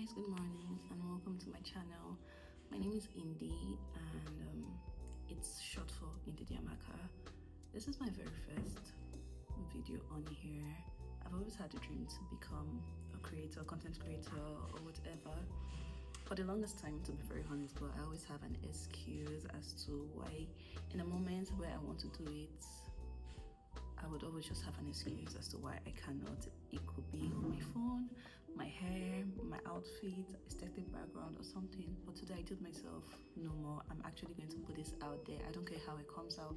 guys, good morning and welcome to my channel. My name is Indy and it's short for Indy Diamaka. This is my very first video on here. I've always had a dream to become a creator, content creator or whatever. For the longest time, to be very honest, but I always have an excuse as to why in a moment where I want to do it, I would always just have an excuse as to why I cannot. It could be my phone, my hair, my outfit, aesthetic background or something. But today I told myself, no more. I'm actually going to put this out there. I don't care how it comes out.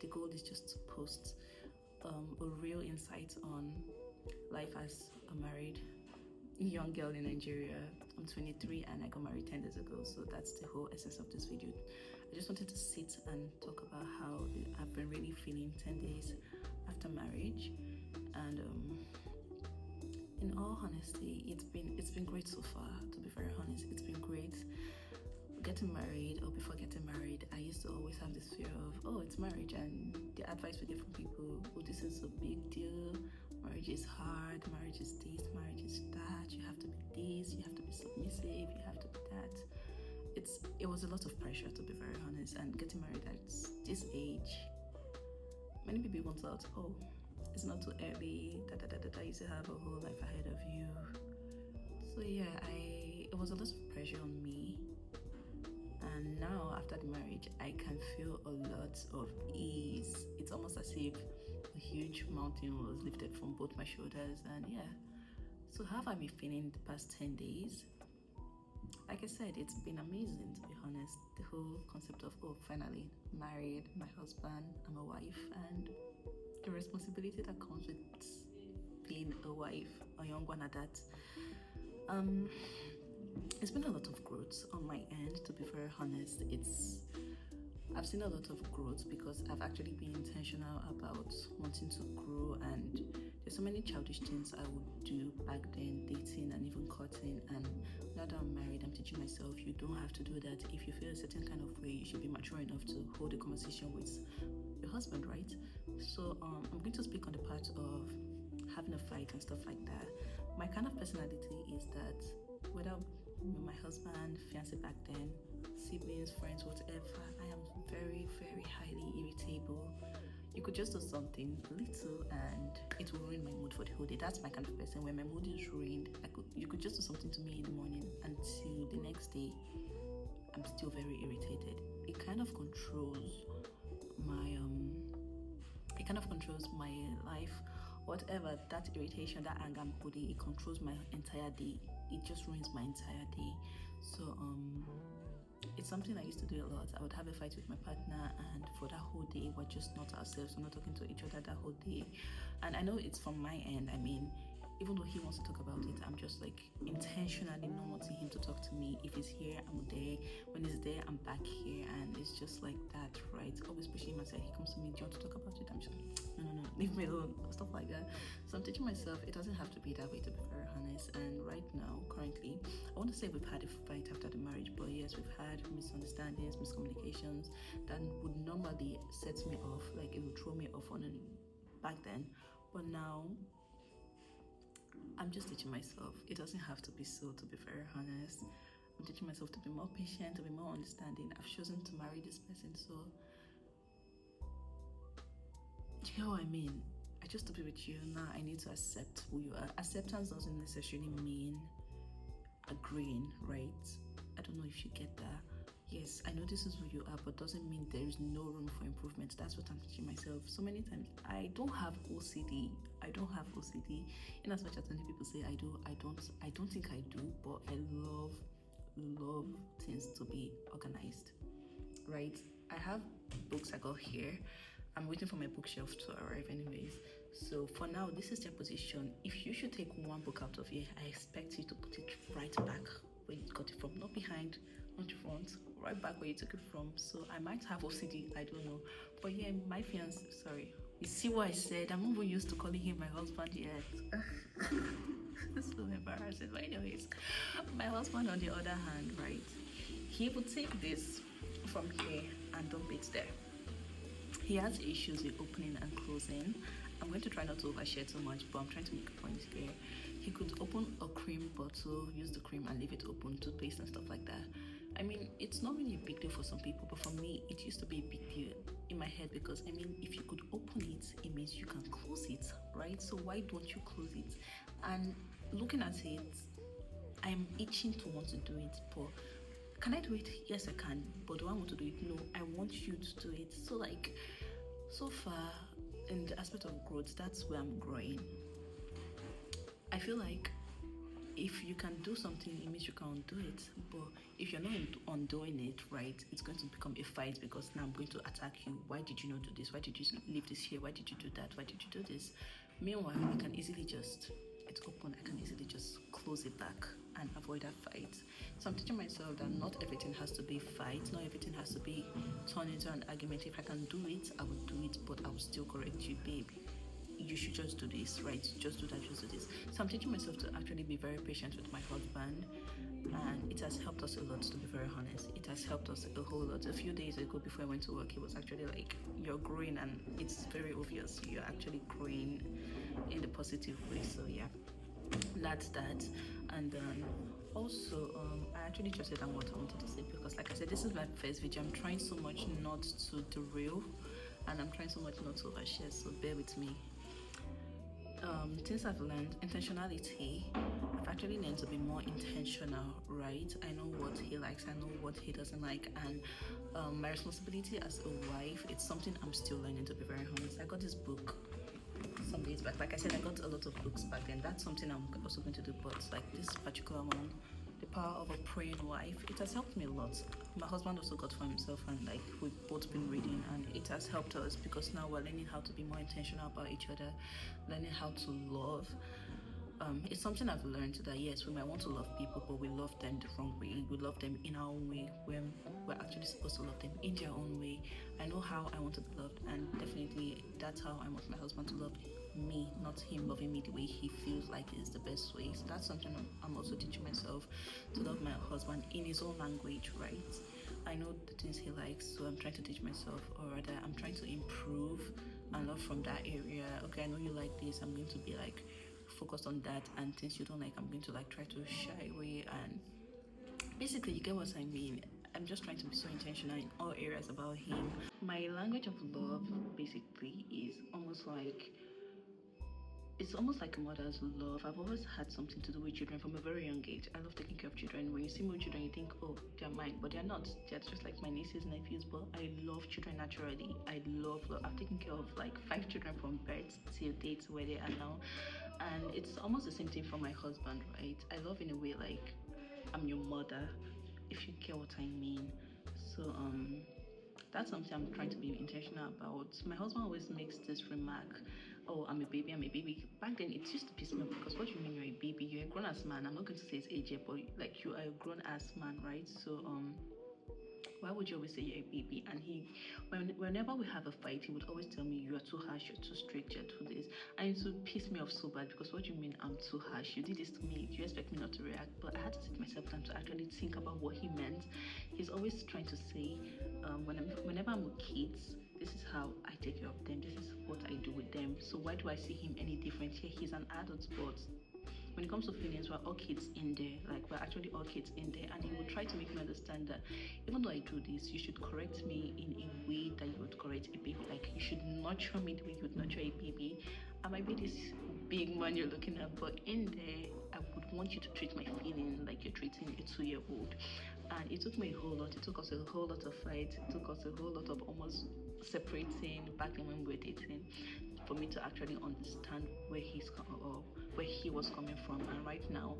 The goal is just to post a real insight on life as a married young girl in Nigeria. I'm 23 and I got married 10 days ago, so that's the whole essence of this video. I just wanted to sit and talk about how I've been really feeling 10 days after marriage, and in all honesty, it's been great so far. To be very honest, it's been great. Getting married, or before getting married, I used to always have this fear of, oh, it's marriage, and the advice we get from people, oh, this is a big deal, marriage is hard, marriage is this, marriage is that, you have to be this, you have to be submissive, you have to be that. It was a lot of pressure, to be very honest, and getting married at this age, many people want out, oh, it's not too early, you still have a whole life ahead of you. So yeah, it was a lot of pressure on me. And now, after the marriage, I can feel a lot of ease. It's almost as if a huge mountain was lifted from both my shoulders. And yeah, so how have I been feeling the past 10 days? Like I said, it's been amazing, to be honest. The whole concept of, oh, finally married, my husband, I'm a wife, and the responsibility that comes with being a wife, a young one at that. It's been a lot of growth on my end, to be very honest. I've seen a lot of growth because I've actually been intentional about wanting to grow, and there's so many childish things I would do back then, dating and even courting, and now that I'm married, I'm teaching myself you don't have to do that. If you feel a certain kind of way, you should be mature enough to hold a conversation with your husband, right? So I'm going to speak on the part of having a fight and stuff like that. My kind of personality is that whether my husband, fiancé back then, siblings, friends, whatever, I am very, very highly irritable. You could just do something little and it will ruin my mood for the whole day. That's my kind of person. When my mood is ruined, you could just do something to me in the morning until the next day, I'm still very irritated. It kind of controls my life. Whatever, that irritation, that anger I'm holding, it controls my entire day. It just ruins my entire day. So it's something I used to do a lot. I would have a fight with my partner, and for that whole day we're just not ourselves. We're not talking to each other that whole day. And I know it's from my end. I mean, even though he wants to talk about it, I'm just like intentionally not wanting him to talk to me. If he's here, I'm there. When he's there, I'm back here, and it's just like that, right? Always pushing him aside. He comes to me, do you want to talk about it? I'm just like, no, leave me alone, stuff like that. So I'm teaching myself it doesn't have to be that way, to be very honest. And right now, currently, I want to say we've had a fight after the marriage, but yes, we've had misunderstandings, miscommunications that would normally set me off, like it would throw me off on back then. But now, I'm just teaching myself it doesn't have to be so, to be very honest. I'm teaching myself to be more patient, to be more understanding. I've chosen to marry this person, so you know what I mean? I chose to be with you. Now I need to accept who you are. Acceptance doesn't necessarily mean agreeing, right? I don't know if you get that. Yes, I know this is who you are, but doesn't mean there is no room for improvement. That's what I'm teaching myself. So many times, I don't have OCD. In as much as many people say I do, I don't think I do, but I love things to be organized, right? I have books I got here. I'm waiting for my bookshelf to arrive anyways. So for now, this is their position. If you should take one book out of here, I expect you to put it right back where you got it from, not behind, not in front, right back where you took it from. So I might have OCD, I don't know. But yeah, my fiance, sorry, you see what I said? I'm not even used to calling him my husband yet. It's so embarrassing. But anyways, my husband on the other hand, right, he would take this from here and dump it there. He has issues with opening and closing. I'm going to try not to overshare too much, but I'm trying to make a point here. He could open a cream bottle, use the cream and leave it open, toothpaste and stuff like that. I mean, it's not really a big deal for some people, but for me, it used to be a big deal in my head because, I mean, if you could open it, it means you can close it, right? So why don't you close it? And looking at it, I'm itching to want to do it, but can I do it? Yes, I can. But do I want to do it? No, I want you to do it. So, like, so far, in the aspect of growth, that's where I'm growing. I feel like if you can do something, it means you can do it. But if you're not undoing it, right, it's going to become a fight because now I'm going to attack you. Why did you not do this? Why did you leave this here? Why did you do that? Why did you do this? Meanwhile, I can easily just, it's open, I can easily just close it back and avoid that fight. So I'm teaching myself that not everything has to be fight, not everything has to be turned into an argument. If I can do it, I will do it, but I will still correct you, babe. You should just do this, right? Just do that, just do this. So I'm teaching myself to actually be very patient with my husband, and it has helped us a lot, to be very honest. It has helped us a whole lot. A few days ago, before I went to work, he was actually like, you're growing, and it's very obvious you're actually growing in the positive way. So yeah, that's that. And also, I actually just said what I wanted to say because, like I said, this is my first video. I'm trying so much not to derail, and I'm trying so much not to overshare, so bear with me. Things I've learned, intentionality. I've actually learned to be more intentional, right? I know what he likes, I know what he doesn't like, and my responsibility as a wife, it's something I'm still learning, to be very honest. I got this book some days back. Like I said, I got a lot of books back then. That's something I'm also going to do, but like this particular one, The Power of a Praying Wife, it has helped me a lot. My husband also got for himself, and like we've both been reading, and it has helped us because now we're learning how to be more intentional about each other, learning how to love. It's something I've learned that yes, we might want to love people, but we love them the wrong way. We love them in our own way when we're actually supposed to love them in their own way. I know how I want to be loved, and definitely that's how I want my husband to love me, not him loving me the way he feels like is the best way. So that's something I'm also teaching myself, to love my husband in his own language, right? I know the things he likes, so I'm trying to teach myself, or rather I'm trying to improve and love from that area. Okay, I know you like this, I'm going to be like focused on that, and things you don't like, I'm going to like try to shy away. And basically, you get what I mean. I'm just trying to be so intentional in all areas about him. My language of love basically is almost like a mother's love. I've always had something to do with children from a very young age. I love taking care of children. When you see more children, you think, oh, they're mine, but they're not. They're just like my nieces and nephews. But I love children naturally. I've taken care of like 5 children from birth till date where they are now. And it's almost the same thing for my husband, right? I love in a way like I'm your mother, if you get what I mean. So that's something I'm trying to be intentional about. My husband always makes this remark, oh, I'm a baby, I'm a baby. Back then, it used to piss me off because what do you mean you're a baby? You're a grown ass man. I'm not going to say it's age yet, but like you are a grown ass man, right? So why would you always say you're a baby? And whenever we have a fight, he would always tell me, you are too harsh, you're too strict, you're too this. And it would piss me off so bad because what do you mean I'm too harsh? You did this to me, do you expect me not to react? But I had to sit myself down to actually think about what he meant. He's always trying to say, whenever I'm with kids, this is how I take care of them, this is what I do with them. So why do I see him any different? Here he's an adult, but when it comes to feelings, we're all kids in there. Like, we're actually all kids in there. And he would try to make me understand that even though I do this, you should correct me in a way that you would correct a baby. Like, you should nurture me the way you would nurture a baby. I might be this big man you're looking at, but in there, I would want you to treat my feelings like you're treating a 2-year-old. And it took me a whole lot. It took us a whole lot of fights. It took us a whole lot of almost separating back then when we were dating, for me to actually understand where he was coming from. And right now,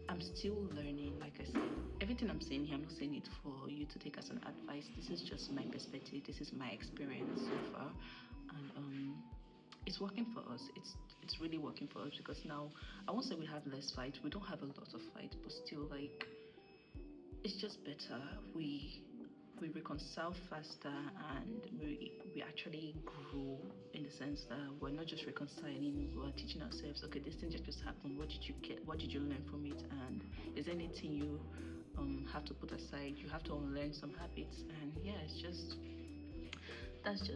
I'm still learning. Like I said, everything I'm saying here, I'm not saying it for you to take as an advice. This is just my perspective. This is my experience so far, and it's working for us. It's really working for us because now I won't say we have less fight. We don't have a lot of fight, but still, like, it's just better. We reconcile faster, and we actually grow in the sense that we're not just reconciling, we're teaching ourselves, okay, this thing just happened, what did you get, what did you learn from it, and is there anything you have to put aside, you have to unlearn some habits. And yeah, it's just that's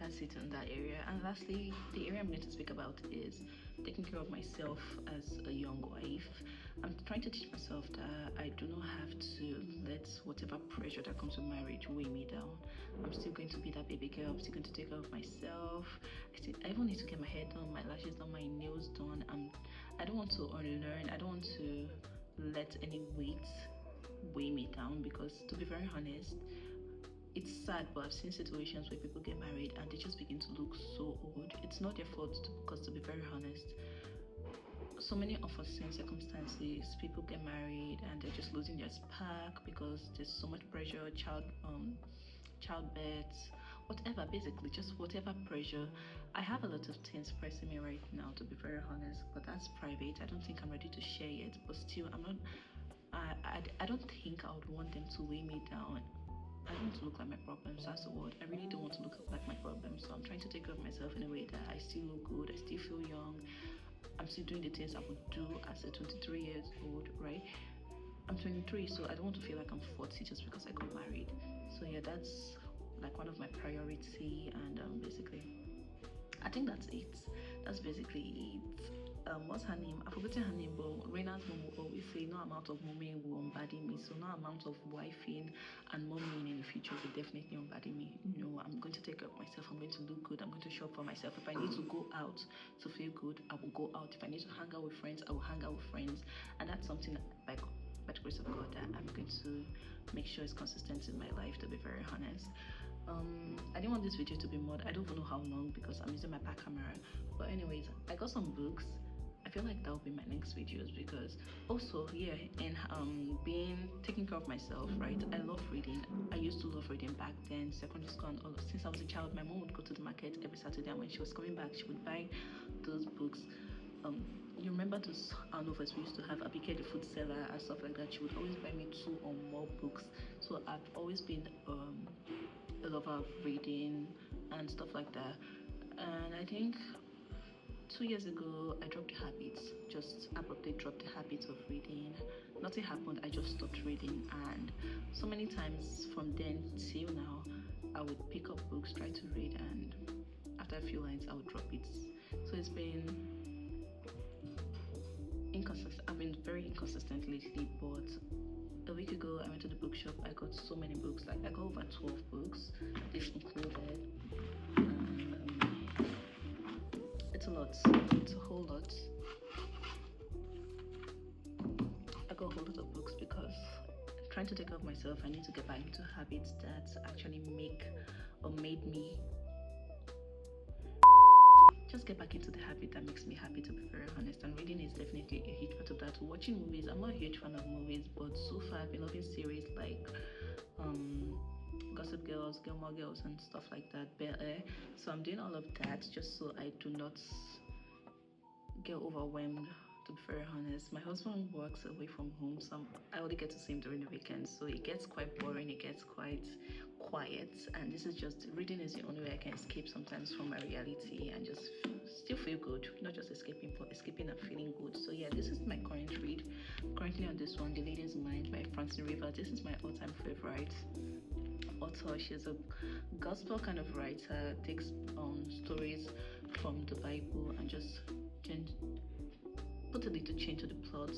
That's it on that area. And lastly, the area I'm going to speak about is taking care of myself as a young wife. I'm trying to teach myself that I do not have to let whatever pressure that comes with marriage weigh me down. I'm still going to be that baby girl. I'm still going to take care of myself. I even need to get my hair done, my lashes done, my nails done. I don't want to unlearn. I don't want to let any weight weigh me down, because to be very honest, it's sad, but I've seen situations where people get married and they just begin to look so old. It's not their fault, because to be very honest, so many unforeseen circumstances, people get married and they're just losing their spark because there's so much pressure, childbirth, whatever, basically just whatever pressure. I have a lot of things pressing me right now, to be very honest, but that's private. I don't think I'm ready to share yet, but still, I don't think I would want them to weigh me down. I don't want to look like my problems. That's the word. I really don't want to look like my problems. So I'm trying to take care of myself in a way that I still look good. I still feel young. I'm still doing the things I would do as a 23 years old, right? I'm 23, so I don't want to feel like I'm 40 just because I got married. So yeah, that's like one of my priority, and basically, I think that's it. That's basically it. What's her name? I've forgotten her name, but Rena's mom will always say, no amount of momming will unbody me. So no amount of wifing and momming in the future will definitely unbody me. No, I'm going to take care of myself. I'm going to look good. I'm going to shop for myself. If I need to go out to feel good, I will go out. If I need to hang out with friends, I will hang out with friends. And that's something by the grace of God that I'm going to make sure is consistent in my life, to be very honest. I didn't want this video to be more, I don't even know how long, because I'm using my back camera. But anyways, I got some books. I feel like that will be my next videos, because also, yeah, and taking care of myself, right? I love reading. I used to love reading back then, secondary school and all. Since I was a child, my mom would go to the market every Saturday, and when she was coming back, she would buy those books. You remember those novels we used to have, Abike the food seller and stuff like that? She would always buy me 2 or more books. So I've always been a lover of reading and stuff like that. And I think 2 years ago, I dropped the habit, just abruptly dropped the habit of reading. Nothing happened, I just stopped reading. And so many times from then till now, I would pick up books, try to read, and after a few lines, I would drop it. So it's been inconsistent. I've been very inconsistent lately, but a week ago, I went to the bookshop. I got so many books, like I got over 12 books, this included. It's a lot. It's a whole lot. I got a whole lot of books because trying to take care of myself, I need to get back into habits that actually made me just get back into the habit that makes me happy, to be very honest. And reading is definitely a huge part of that. Watching movies, I'm not a huge fan of movies, but so far I've been loving series like Gossip Girls, Gilmore Girls, and stuff like that, Bel Air. So I'm doing all of that just so I do not get overwhelmed, to be very honest. My husband works away from home, so I only get to see him during the weekends, so it gets quite boring, it gets quite quiet, and this is just, reading is the only way I can escape sometimes from my reality and just still feel good, not just escaping, but escaping and feeling good. So yeah, this is my current read. Currently on this one, The Lady's Mind by Francine River. This is my all-time favorite author. She's a gospel kind of writer, takes stories from the Bible and just put a little change to the plot.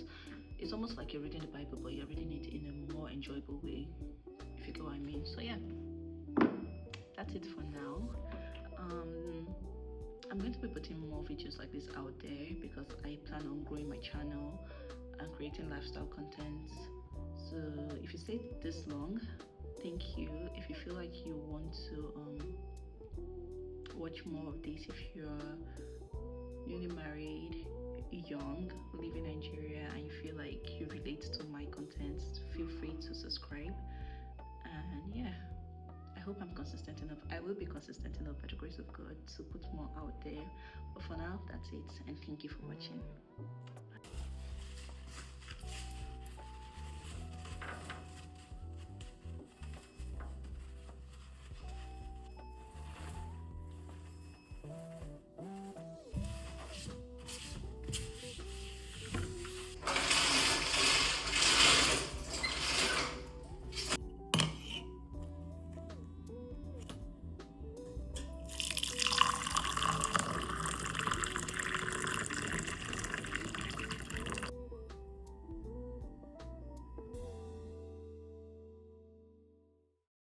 It's almost like you're reading the Bible, but you're reading it in a more enjoyable way, if you get what I mean. So yeah, that's it for now. I'm going to be putting more videos like this out there because I plan on growing my channel and creating lifestyle content. So if you stayed this long, thank you. If you feel like you want to watch more of this, if you're newly married, young, live in Nigeria, and you feel like you relate to my content, feel free to subscribe. And yeah, I hope I'm consistent enough. I will be consistent enough by the grace of God to put more out there. But for now, that's it, and thank you for watching.